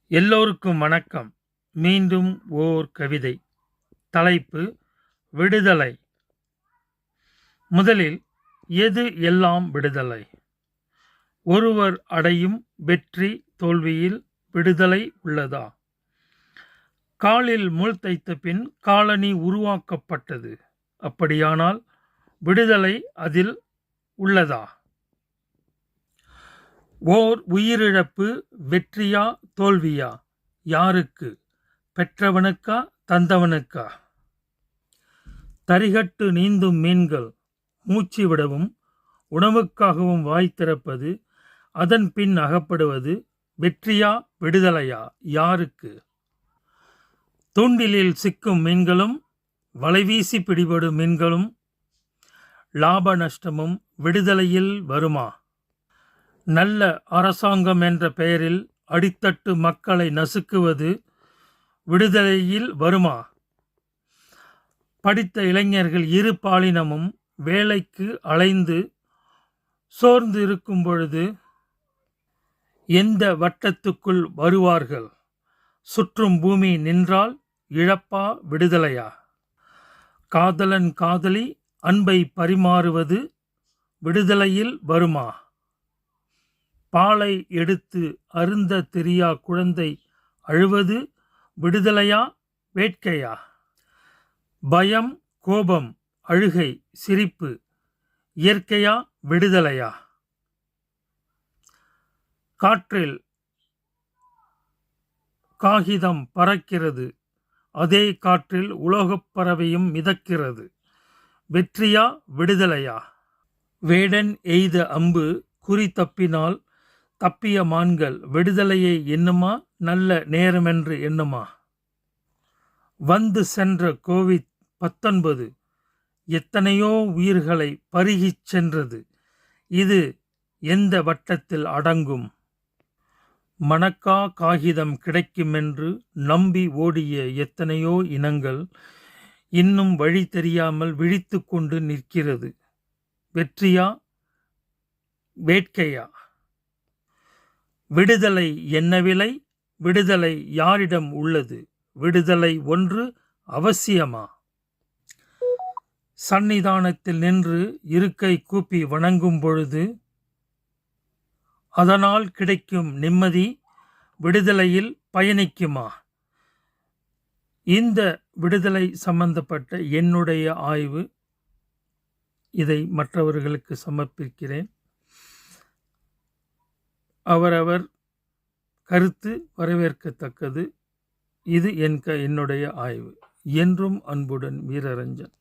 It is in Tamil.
எல்லோருக்கும் வணக்கம். மீண்டும் ஓர் கவிதை. தலைப்பு விடுதலை. முதலில் எது எல்லாம் விடுதலை? ஒருவர் அடையும் வெற்றி தோல்வியில் விடுதலை உள்ளதா? காலில் முள் தைத்த பின் காலணி உருவாக்கப்பட்டது. அப்படியானால் விடுதலை அதில் உள்ளதா? ஓர் உயிரிழப்பு வெற்றியா தோல்வியா? யாருக்கு? பெற்றவனுக்கா தந்தவனுக்கா? தரிகட்டு நீந்தும் மீன்கள் மூச்சு விடவும் உணவுக்காகவும் வாய் திறப்பது, அதன் பின் அகப்படுவது வெற்றியா விடுதலையா? யாருக்கு? தூண்டிலில் சிக்கும் மீன்களும் வலைவீசி பிடிபடும் மீன்களும் லாப நஷ்டமும் விடுதலையில் வருமா? நல்ல அரசாங்கம் என்ற பெயரில் அடித்தட்டு மக்களை நசுக்குவது விடுதலையில் வருமா? படித்த இளைஞர்கள் இரு பாலினமும் வேலைக்கு அலைந்து சோர்ந்து இருக்கும் பொழுது எந்த வட்டத்துக்குள் வருவார்கள்? சுற்றும் பூமி நின்றால் இழப்பா விடுதலையா? காதலன் காதலி அன்பை பரிமாறுவது விடுதலையில் வருமா? பாலை எடுத்து அருந்த தெரியா குழந்தை அழுவது விடுதலையா வேட்கையா? பயம், கோபம், அழுகை, சிரிப்பு இயற்கையா விடுதலையா? காற்றில் காகிதம் பறக்கிறது, அதே காற்றில் உலோகப் பறவையும் மிதக்கிறது. வெற்றியா விடுதலையா? வேடன் எய்த அம்பு குறி தப்பினால் தப்பிய மான்கள் விடுதலையை எண்ணுமா நல்ல நேரமென்று எண்ணுமா? வந்து சென்ற கோவிட்-19 எத்தனையோ உயிர்களை பருகிச் சென்றது. இது எந்த வட்டத்தில் அடங்கும்? மணக்கா காகிதம் கிடைக்குமென்று நம்பி ஓடிய எத்தனையோ இனங்கள் இன்னும் வழி தெரியாமல் விழித்து கொண்டு நிற்கிறது. வெற்றியா வேட்கையா? விடுதலை என்ன விலை? விடுதலை யாரிடம் உள்ளது? விடுதலை ஒன்று அவசியமா? சந்நிதானத்தில் நின்று இருக்கை கூப்பி வணங்கும் பொழுது அதனால் கிடைக்கும் நிம்மதி விடுதலையில் பயணிக்குமா? இந்த விடுதலை சம்பந்தப்பட்ட என்னுடைய ஆய்வு, இதை மற்றவர்களுக்கு சமர்ப்பிக்கிறேன். அவரவர் கருத்து வரவேற்கத்தக்கது. இது என்னுடைய ஆய்வு. என்றும் அன்புடன் வீரரஞ்சன்.